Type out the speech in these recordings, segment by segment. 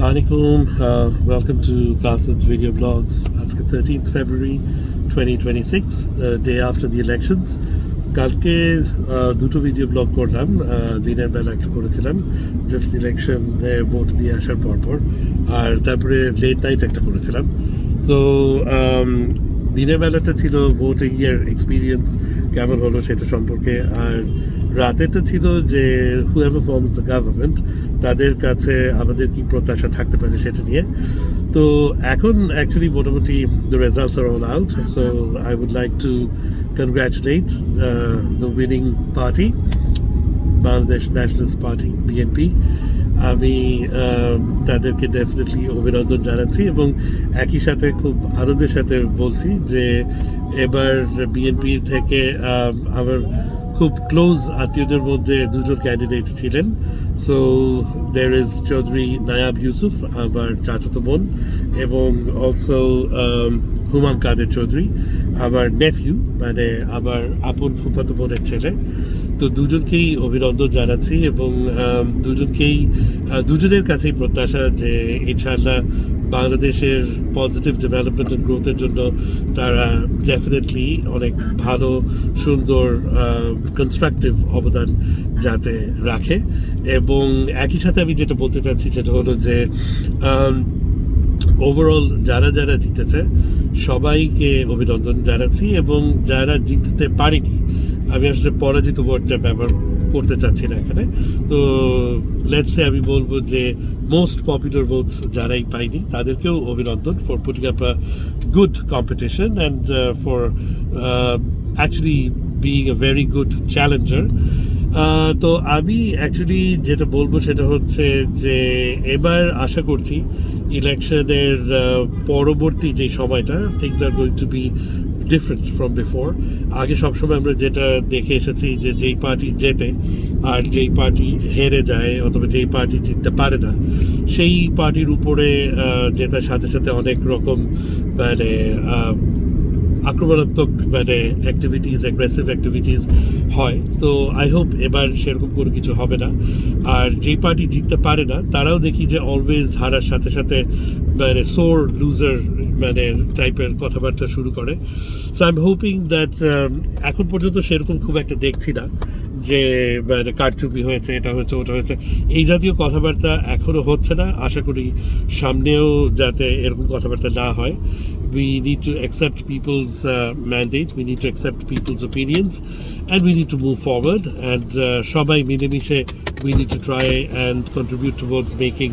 Assalamualaikum, welcome to Qasid's video blogs. আজকে 13th February 2026, the day after the elections. কালকে দুটো video blog করলাম। দিনের বেলা একটা করেছিলাম জাস্ট ইলেকশন ভোট দিয়ে আসার পরপর, আর তারপরে লেট নাইট একটা করেছিলাম। তো দিনের বেলাটা ছিল ভোটিং এর এক্সপিরিয়েন্স কেমন হলো সেটা সম্পর্কে, আর রাতেরটা ছিল যে whoever forms the government তাদের কাছে আমাদের কি প্রত্যাশা থাকতে পারে সেটা নিয়ে। তো এখন অ্যাকচুয়ালি মোটামুটি the results are all out, so I would like to congratulate the winning party, Bangladesh Nationalist Party, BNP. আমি তাদেরকে ডেফিনেটলি অভিনন্দন জানাচ্ছি এবং একই সাথে খুব আনন্দের সাথে বলছি যে এবার বিএনপির থেকে আমার খুব ক্লোজ আত্মীয়দের মধ্যে দুজন ক্যান্ডিডেট ছিলেন। So there is Chowdhury Nayab Yusuf, আমার চাচাতো বোন, এবং অলসো হুমাম কাদের চৌধুরী, আমার নেফিউ, মানে আমার আপন ফুফাতো বোনের ছেলে। তো দুজনকেই অভিনন্দন জানাচ্ছি এবং দুজনের কাছেই প্রত্যাশা যে ইনশাআল্লাহ বাংলাদেশের পজিটিভ ডেভেলপমেন্ট অ্যান্ড গ্রোথের জন্য তারা ডেফিনেটলি অনেক ভালো সুন্দর কনস্ট্রাকটিভ অবদান যাতে রাখে। এবং একই সাথে আমি যেটা বলতে চাচ্ছি সেটা হলো যে ওভারঅল যারা যারা জিতেছে সবাইকে অভিনন্দন জানাচ্ছি, এবং যারা জিততে পারেনি, আমি আসলে পরাজিত ওয়ার্ডটা ব্যবহার করতে চাচ্ছি না এখানে। তো লেটসে আমি বলবো যে মোস্ট পপুলার ভোটস যারাই পাইনি তাদেরকেও অভিনন্দন for putting up a good competition and for actually being a very good Challenger. তো আমি অ্যাকচুয়ালি যেটা বলবো সেটা হচ্ছে যে এবার আশা করছি ইলেকশনের পরবর্তী যে সময়টা things are going to B different from before. আগে সবসময় আমরা যেটা দেখে এসেছি যে যেই পার্টি জেতে আর যেই পার্টি হেরে যায় অথবা যেই পার্টি জিততে পারে না সেই পার্টির উপরে জেতার সাথে সাথে অনেক রকম মানে আক্রমণাত্মক মানে অ্যাক্টিভিটিস, অ্যাগ্রেসিভ অ্যাক্টিভিটিস হয়। তো আই হোপ এবার সেরকম কোনো কিছু হবে না। আর যেই পার্টি জিততে পারে না তারাও দেখি যে অলওয়েজ হারার সাথে সাথে মানে সোর লুজার মানে টাইপের কথাবার্তা শুরু করে। So I am hoping that এখন পর্যন্ত সেরকম খুব একটা দেখছি না যে মানে কারচুপি হয়েছে, এটা হয়েছে, ওটা হয়েছে, এই জাতীয় কথাবার্তা এখনও হচ্ছে না। আশা করি সামনেও যাতে এরকম কথাবার্তা না হয়। We need to accept people's mandate, we need to accept people's opinions, and we need to move forward, and সবাই মিলেমিশে we need to try and contribute towards making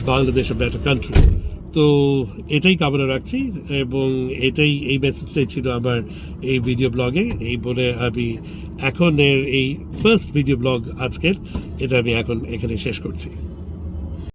Bangladesh a better country. তো এটাই কামনা রাখছি এবং এই মেসেজটাই ছিল আমার এই ভিডিও ব্লগে। এই বলে আমি এখন এই ফার্স্ট ভিডিও ব্লগ আজকের এটা আমি এখন এখানে শেষ করছি।